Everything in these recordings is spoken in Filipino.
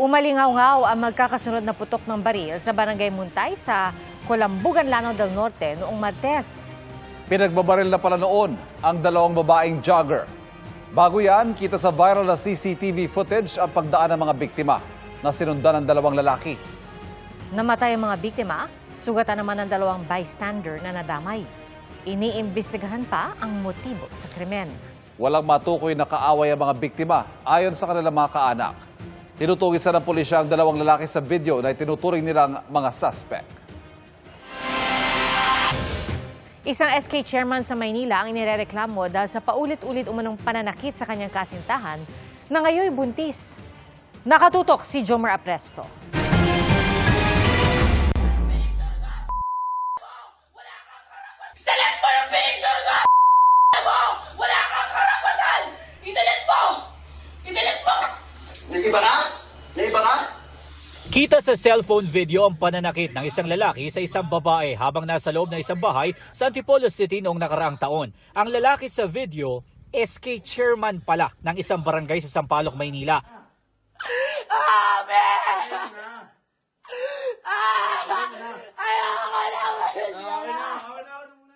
Umalingaw-ngaw ang magkakasunod na putok ng baril sa Barangay Muntay sa Colambugan, Lanao del Norte noong Martes. Pinagbabaril na pala noon ang dalawang babaeng jogger. Bago yan, kita sa viral na CCTV footage ang pagdaan ng mga biktima na sinundan ng dalawang lalaki. Namatay ang mga biktima, sugatan naman ng dalawang bystander na nadamay. Iniimbestigahan pa ang motibo sa krimen. Walang matukoy na kaaway ang mga biktima ayon sa kanilang mga kaanak. Tinutugisan ng pulisya ang dalawang lalaki sa video na itinuturing nilang mga suspect. Isang SK chairman sa Maynila ang inirereklamo dahil sa paulit-ulit umanong pananakit sa kanyang kasintahan na ngayon buntis. Nakatutok si Jomar Apresto. Kita sa cellphone video ang pananakit ng isang lalaki sa isang babae habang nasa loob ng isang bahay sa Antipolo City noong nakaraang taon. Ang lalaki sa video, SK chairman pala ng isang barangay sa Sampaloc, Maynila.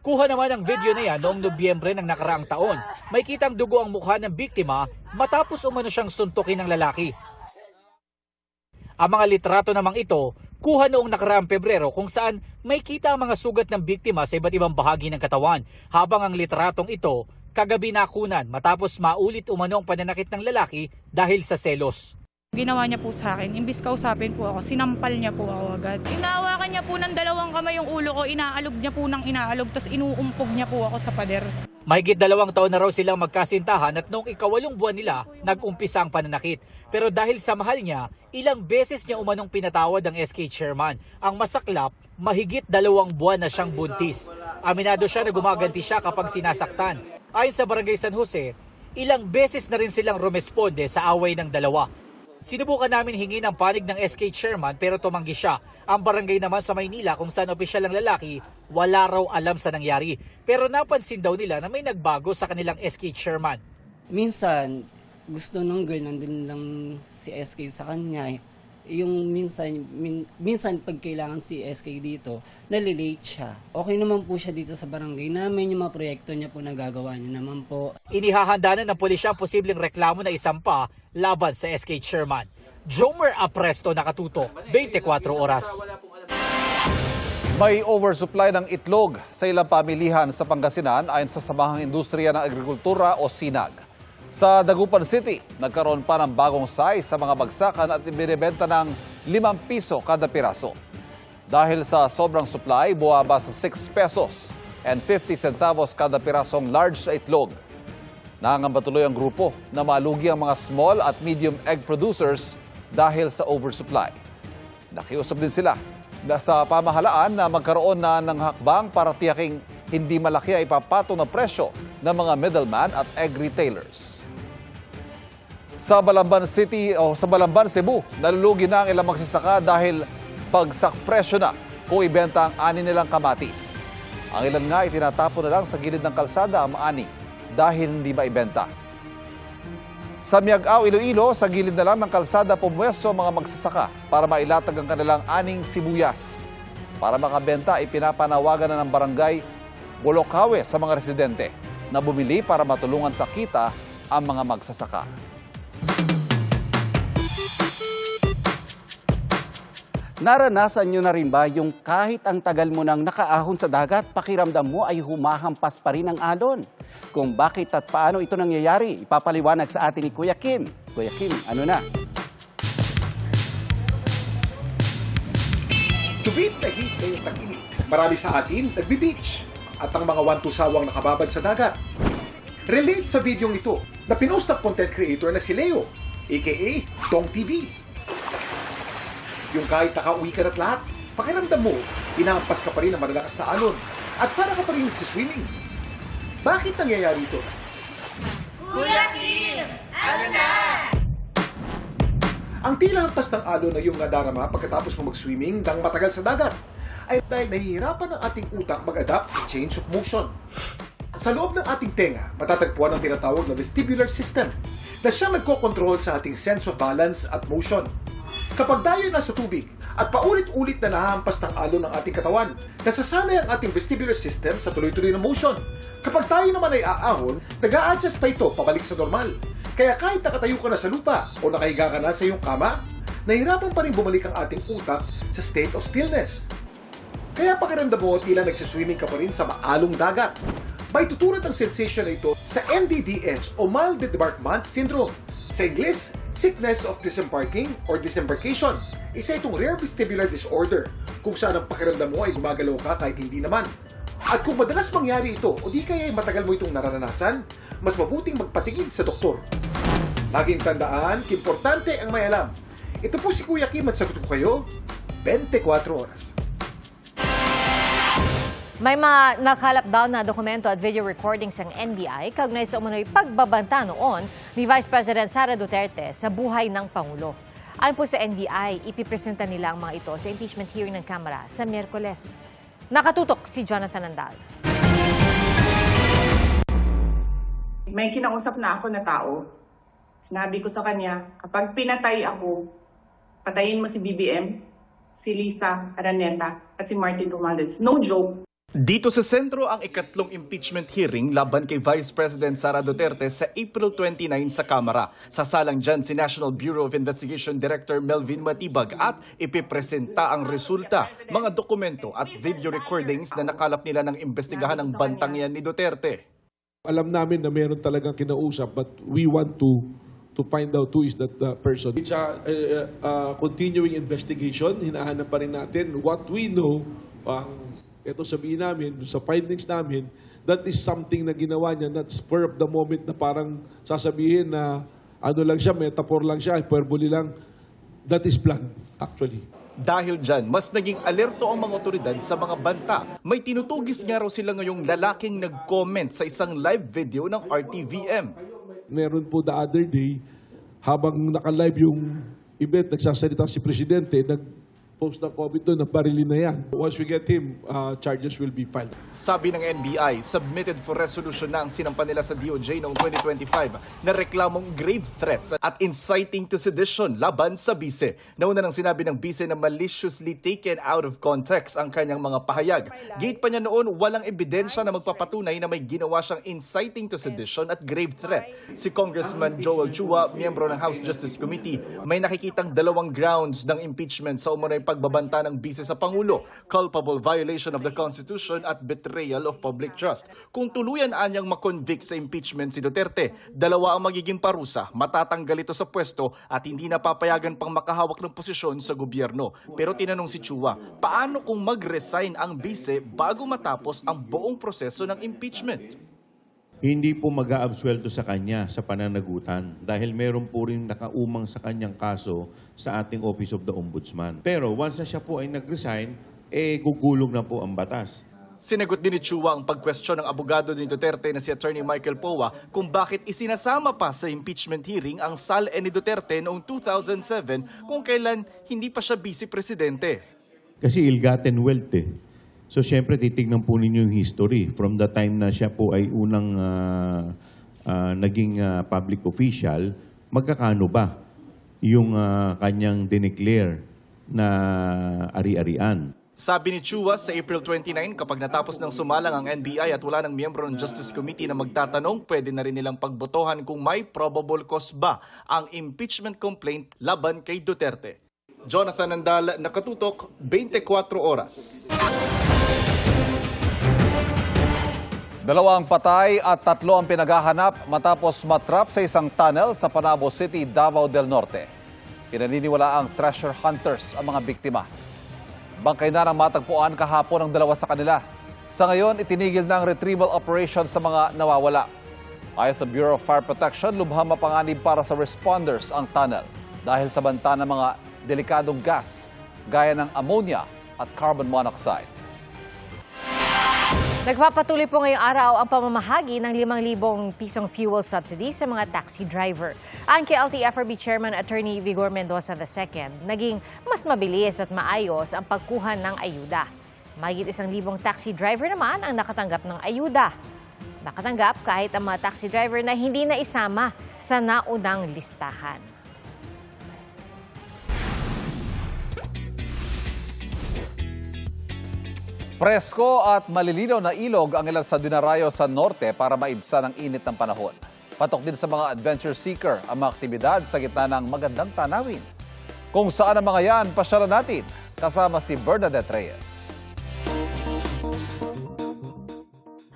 Kuha naman ang video na yan noong Nobyembre ng nakaraang taon. May kitang dugo ang mukha ng biktima matapos umano siyang suntukin ng lalaki. Ang mga litrato namang ito, kuha noong nakaraang Pebrero kung saan may kita ang mga sugat ng biktima sa iba't ibang bahagi ng katawan. Habang ang litratong ito, kagabi nakunan matapos maulit umano ang pananakit ng lalaki dahil sa selos. Ginawa niya po sa akin, imbis kausapin po ako, sinampal niya po ako agad. Inahawakan niya po ng dalawang kamay yung ulo ko, inaalog niya po ng inaalog, tapos inuumpog niya po ako sa pader. Mahigit 2 taon na raw silang magkasintahan at noong ika-8 buwan nila, nag-umpisa ang pananakit. Pero dahil sa mahal niya, ilang beses niya umanong pinatawad ang SK chairman. Ang masaklap, mahigit 2 buwan na siyang buntis. Aminado siya na gumaganti siya kapag sinasaktan. Ayon sa Barangay San Jose, ilang beses na rin silang rumesponde sa away ng dalawa. Sinubukan namin hingi ng panig ng SK chairman pero tumanggi siya. Ang barangay naman sa Maynila kung saan opisyal ang lalaki, wala raw alam sa nangyari. Pero napansin daw nila na may nagbago sa kanilang SK chairman. Minsan, gusto ng girl, nandun lang si SK sa kanya. Yung minsan pag kailangan si SK dito, nalilate siya. Okay naman po siya dito sa barangay namin, yung mga proyekto niya po nagagawa niya naman po. Inihahanda na ng pulisya ang posibleng reklamo na isampa laban sa SK chairman. Jomer Apresto, nakatutok, 24 oras. May oversupply ng itlog sa ilang pamilihan sa Pangasinan ayon sa Samahang Industriya ng Agrikultura o SINAG. Sa Dagupan City, nagkaroon pa ng bagong size sa mga bagsakan at ibinibenta ng 5 piso kada piraso. Dahil sa sobrang supply, buwaba sa 6 pesos and 50 centavos kada pirasong large na itlog. Nangangamba tuloy ang grupo na malugi ang mga small at medium egg producers dahil sa oversupply. Nakiusap din sila sa pamahalaan na magkaroon na ng hakbang para tiyaking hindi malaki ang ipapatong na presyo ng mga middleman at egg retailers. Sa Balamban City o sa Balamban, Cebu, nalulugi na ang ilang magsasaka dahil bagsak presyo na kung ibenta ang ani nilang kamatis. Ang ilan nga itinatapon na lang sa gilid ng kalsada ang ani dahil hindi maibenta. Sa Miagao, Iloilo, sa gilid na lang ng kalsada pumwesto ang mga magsasaka para mailatag ang kanilang aning sibuyas. Para makabenta, ipinapanawagan na ng barangay Bolokawe sa mga residente na bumili para matulungan sa kita ang mga magsasaka. Naranasan nyo na rin ba yung kahit ang tagal mo nang nakaahon sa dagat, pakiramdam mo ay humahampas pa rin ang alon? Kung bakit at paano ito nangyayari, ipapaliwanag sa atin ni Kuya Kim. Kuya Kim, ano na? To beat the heat ngayong tag-init, marami sa atin nagbi-beach at ang mga wantusawang nakababad sa dagat. Relate sa videong ito na pinost ng content creator na si Leo, aka Tong TV. Yung kahit nakauwi ka na't lahat, pakiramdam mo, inahampas ka pa rin ng malalakas na alon at para ka pa rin nagsiswimming. Bakit nangyayari ito? Kuya Kim, ano na? Ang tila hampas ng alon na yung nadarama pagkatapos mo mag-swimming ng matagal sa dagat ay dahil nahihirapan ng ating utak mag-adapt sa change of motion. Sa loob ng ating tenga, matatagpuan ang tinatawag na vestibular system na siyang nagkokontrol sa ating sense of balance at motion. Kapag tayo nasa tubig at paulit-ulit na nahahampas ng alon ng ating katawan, nasasanay ang ating vestibular system sa tuloy-tuloy na motion. Kapag tayo naman ay aahon, nag-a-adjust pa ito pabalik sa normal. Kaya kahit nakatayo ka na sa lupa o nakahiga ka na sa iyong kama, nahihirapan pa rin bumalik ang ating utak sa state of stillness. Kaya pakiramdam mo tila nagsiswimming ka pa rin sa maalong dagat. May tutulad ang sensation na ito sa MDDS o Mild Debarkment Syndrome. Sa Ingles, Sickness of Disembarking or Disembarkation. Isa itong rare vestibular disorder kung saan ang pakiramdam mo ay gumagalaw ka kahit hindi naman. At kung madalas mangyari ito o di kaya ay matagal mo itong nararanasan, mas mabuting magpatingin sa doktor. Laging tandaan, importante ang may alam. Ito po si Kuya Kim at sagot ko kayo, 24 oras. May mga nakalap daw na dokumento at video recordings ng NBI kaugnay sa umano'y pagbabanta noon ni Vice President Sara Duterte sa buhay ng Pangulo. Ayon po sa NBI, ipipresenta nila ang mga ito sa impeachment hearing ng Kamara sa Miyerkules. Nakatutok si Jonathan Andal. May kinausap na ako na tao. Sinabi ko sa kanya, kapag pinatay ako, patayin mo si BBM, si Lisa Araneta at si Martin Romualdez. No joke. Dito sa sentro ang ikatlong impeachment hearing laban kay Vice President Sara Duterte sa April 29 sa Kamara. Sasalang dyan si National Bureau of Investigation Director Melvin Matibag at ipipresenta ang resulta, mga dokumento at video recordings na nakalap nila ng imbestigahan ng bantang yan ni Duterte. Alam namin na meron talagang kinausap but we want to find out who is that person. It's a continuing investigation. Hinahanap pa rin natin what we know. Ito sabihin namin, sa findings namin, that is something na ginawa niya, not spur of the moment na parang sasabihin na ano lang siya, metaphor lang siya, hyperbole lang. That is planned, actually. Dahil dyan, mas naging alerto ang mga otoridad sa mga banta. May tinutugis nga raw sila ngayong lalaking nag-comment sa isang live video ng RTVM. Meron po the other day, habang naka-live yung event, nagsasalita si Presidente, post ng COVID doon, nabarilin na yan. Once we get him, charges will be filed. Sabi ng NBI, submitted for resolution na ang sinampa nila sa DOJ noong 2025 na reklamong grave threats at inciting to sedition laban sa bise. Nauna nang sinabi ng bise na maliciously taken out of context ang kanyang mga pahayag. Gate pa niya noon, walang ebidensya na magpapatunay na may ginawa siyang inciting to sedition at grave threat. Si Congressman Joel Chua, miyembro ng House Justice Committee, may nakikitang dalawang grounds ng impeachment sa umunay pagbabanta ng bise sa Pangulo, culpable violation of the Constitution at betrayal of public trust. Kung tuluyan anyang makonvict sa impeachment si Duterte, dalawa ang magiging parusa, matatanggal ito sa pwesto at hindi napapayagan pang makahawak ng posisyon sa gobyerno. Pero tinanong si Chua, paano kung mag-resign ang bise bago matapos ang buong proseso ng impeachment? Hindi po mag-aabsuelto sa kanya sa pananagutan dahil meron po rin nakaumang sa kanyang kaso sa ating Office of the Ombudsman. Pero once na siya po ay nag-resign, gugulong na po ang batas. Sinagot din ni Chua ang pag-question ng abogado ni Duterte na si Attorney Michael Powa kung bakit isinasama pa sa impeachment hearing ang SALE ni Duterte noong 2007 kung kailan hindi pa siya vice-presidente. Kasi ill-gotten wealth So, siyempre, titignan po ninyo yung history. From the time na siya po ay unang naging public official, magkakano ba yung kanyang dineclare na ari-arian? Sabi ni Chua sa April 29, kapag natapos ng sumalang ang NBI at wala ng miyembro ng Justice Committee na magtatanong, pwede na rin nilang pagbotohan kung may probable cause ba ang impeachment complaint laban kay Duterte. Jonathan Andal, Nakatutok, 24 oras. 2 patay at 3 ang pinaghahanap matapos matrap sa isang tunnel sa Panabo City, Davao del Norte. Pinaniniwala ang treasure hunters ang mga biktima. Bangkay na ng matagpuan kahapon ang 2 sa kanila. Sa ngayon, itinigil na ang retrieval operation sa mga nawawala. Ayon sa Bureau of Fire Protection, lubhang mapanganib para sa responders ang tunnel dahil sa banta ng mga delikadong gas gaya ng ammonia at carbon monoxide. Nagpapatuloy po ngayong araw ang pamamahagi ng 5,000 pisong fuel subsidy sa mga taxi driver. Ang KLTFRB Chairman Attorney Vigor Mendoza II, naging mas mabilis at maayos ang pagkuha ng ayuda. Mahigit 1,000 taxi driver naman ang nakatanggap ng ayuda. Nakatanggap kahit ang mga taxi driver na hindi na isama sa naunang listahan. Presko at malilinaw na ilog ang ilan sa dinarayo sa norte para maibsan ang init ng panahon. Patok din sa mga adventure seeker ang mga aktibidad sa gitna ng magandang tanawin. Kung saan ang mga yan, pasyalan natin kasama si Bernadette Reyes.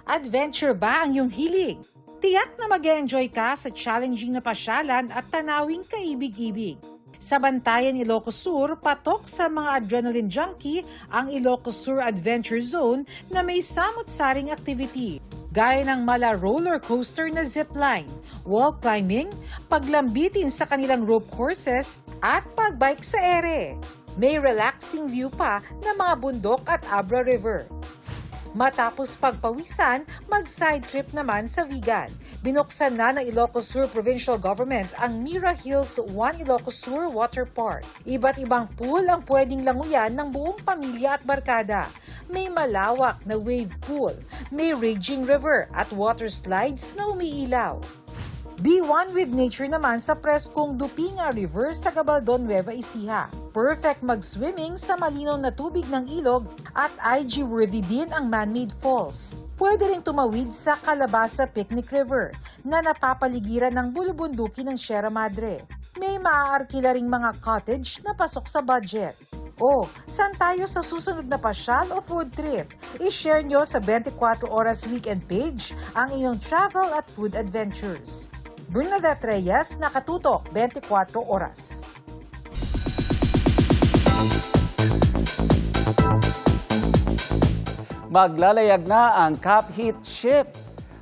Adventure ba ang iyong hilig? Tiyak na mag-enjoy ka sa challenging na pasyalan at tanawing kaibig-ibig. Sa Bantayan, Ilocos Sur, patok sa mga adrenaline junkie ang Ilocos Sur Adventure Zone na may samot-saring activity. Gaya ng mala roller coaster na zipline, wall climbing, paglambitin sa kanilang rope courses at pagbike sa ere. May relaxing view pa ng mga bundok at Abra River. Matapos pagpawisan, mag-side trip naman sa Vigan. Binuksan na ng Ilocos Sur Provincial Government ang Mira Hills 1 Ilocos Sur Water Park. Iba't ibang pool ang pwedeng languyan ng buong pamilya at barkada. May malawak na wave pool, may raging river at water slides na umiilaw. Be one with nature naman sa preskong Dupinga River sa Gabaldon, Nueva Ecija. Perfect mag-swimming sa malinaw na tubig ng ilog at IG-worthy din ang man-made falls. Pwede ring tumawid sa Calabasa Picnic River na napapaligiran ng bulubunduki ng Sierra Madre. May maaarkila ring mga cottage na pasok sa budget. O, saan tayo sa susunod na pasyal o food trip? I-share nyo sa 24 Oras Weekend page ang iyong travel at food adventures. Bernadette Reyes, Nakatutok, 24 Oras. Maglalayag na ang Cup Hit Ship.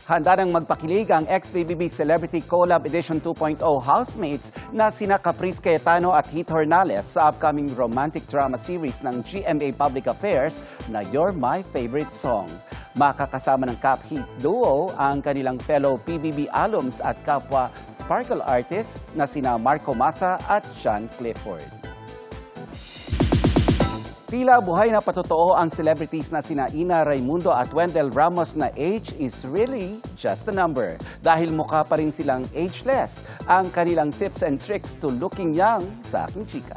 Handa nang magpakilig ang ex-PBB Celebrity Collab Edition 2.0 housemates na sina Caprice Cayetano at Heath Hornales sa upcoming romantic drama series ng GMA Public Affairs na You're My Favorite Song. Makakasama ng Cup Hit duo ang kanilang fellow PBB alums at kapwa sparkle artists na sina Marco Massa at Sean Clifford. Tila buhay na patotoo ang celebrities na sina Ina Raimundo at Wendell Ramos na age is really just a number. Dahil mukha pa rin silang ageless. Ang kanilang tips and tricks to looking young sa aking chika.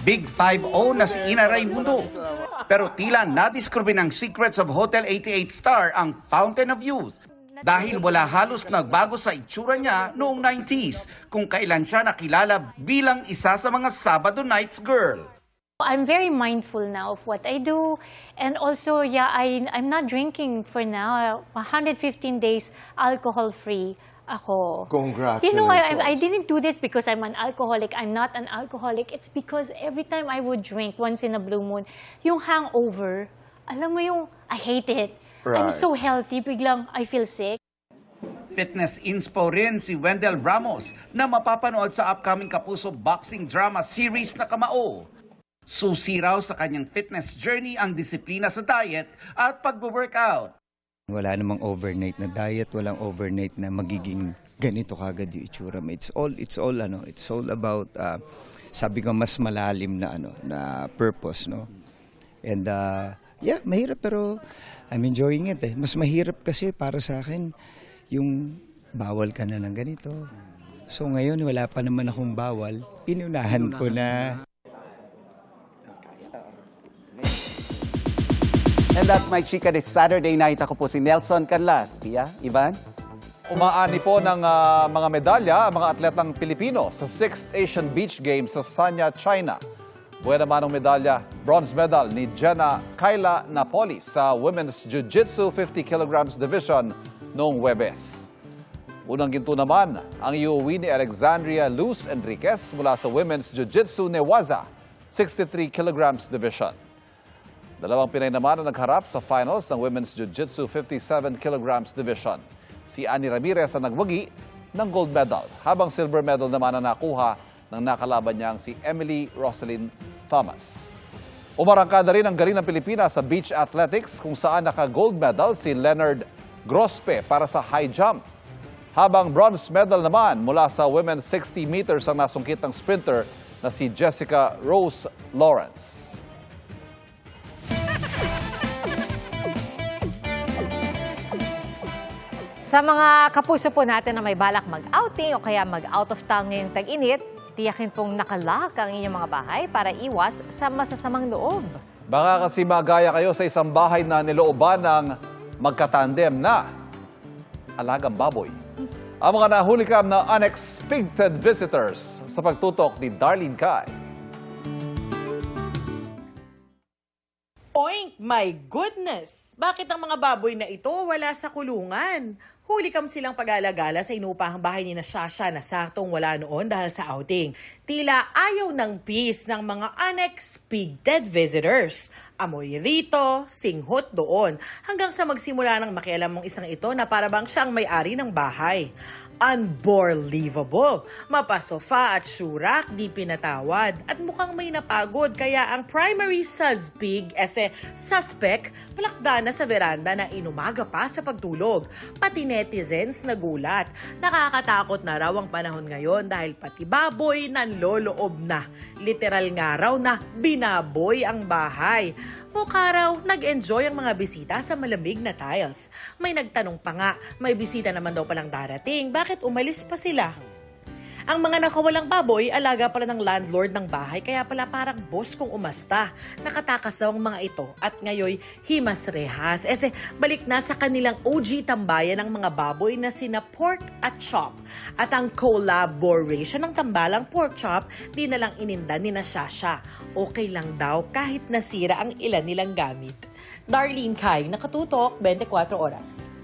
Big 5-0 na si Ina Raimundo. Pero tila nadiskubre ng Secrets of Hotel 88 star ang Fountain of Youth. Dahil wala halos nagbago sa itsura niya noong 90s kung kailan siya nakilala bilang isa sa mga Sabado Nights girl. I'm very mindful now of what I do, and also, I'm not drinking for now. 115 days alcohol-free ako. Congratulations. You know, I didn't do this because I'm an alcoholic. I'm not an alcoholic. It's because every time I would drink once in a blue moon, yung hangover, alam mo yung, I hate it. Right. I'm so healthy, biglang I feel sick. Fitness inspo rin si Wendell Ramos na mapapanood sa upcoming Kapuso boxing drama series na Kamao. Susi raw sa kanyang fitness journey ang disiplina sa diet at pag-workout. Wala namang overnight na diet, walang overnight na magiging ganito kagad yung itsura mo. It's all about sabi ko mas malalim na na purpose, no. And mahirap pero I'm enjoying it. Mas mahirap kasi para sa akin yung bawal ka na ng ganito. So ngayon wala pa naman akong bawal, inunahan ko na. And that's my chika this Saturday night. Ako po si Nelson Canlas. Pia, Ivan? Umaani po ng mga medalya ang mga atletang Pilipino sa 6th Asian Beach Games sa Sanya, China. Buwan naman ang medalya, bronze medal ni Jenna Kayla Napoli sa Women's Jiu-Jitsu 50 kilograms division noong Huwebes. Unang ginto naman ang iuwi ni Alexandria Luz Enriquez mula sa Women's Jiu-Jitsu Newaza 63 kilograms division. Dalawang Pinay naman ang nagharap sa finals ng Women's Jiu-Jitsu 57 kilograms division. Si Annie Ramirez ang nagwagi ng gold medal, habang silver medal naman ang nakuha ng nakalaban niyang si Emily Rosalyn Thomas. Umarangkada rin ang galing ng Pilipinas sa beach athletics kung saan naka-gold medal si Leonard Grospe para sa high jump. Habang bronze medal naman mula sa women's 60 meters ang nasungkit ng sprinter na si Jessica Rose Lawrence. Sa mga kapuso po natin na may balak mag-outing o kaya mag-out of town ngayong tag-init, Tiyakin pong nakalock ang inyong mga bahay para iwas sa masasamang loob. Baka kasi magaya kayo sa isang bahay na nilooban ng magkatandem na alagang baboy. Ang mga nahulikam na unexpected visitors sa pagtutok ni Darlene Kai. Oink! My goodness! Bakit ang mga baboy na ito wala sa kulungan? Huli kam silang pag-alagala sa inupahang bahay ni na Shasha na saktong wala noon dahil sa outing. Tila ayaw ng peace ng mga unexpected visitors. Amoy rito, singhot doon, hanggang sa magsimula ng makialam mong isang ito na parabang siyang may-ari ng bahay. Unbelievable! Mapasofa at syurak di pinatawad at mukhang may napagod kaya ang primary suspect palakda na sa veranda na inumaga pa sa pagtulog. Pati netizens nagulat. Nakakatakot na raw ang panahon ngayon dahil pati baboy nanloloob na. Literal nga raw na binaboy ang bahay. Mukha raw nag-enjoy ang mga bisita sa malamig na tiles. May nagtanong pa nga, may bisita naman daw palang darating, bakit umalis pa sila? Ang mga nakawalang baboy, alaga pala ng landlord ng bahay, kaya pala parang boss kung umasta. Nakatakas daw ang mga ito at ngayoy himas rehas. Balik na sa kanilang OG tambayan ng mga baboy na sina pork at chop. At ang collaboration ng tambalang pork chop, di na lang ininda ni na Shasha. Okay lang daw kahit nasira ang ilan nilang gamit. Darlene Kai, Nakatutok, 24 Oras.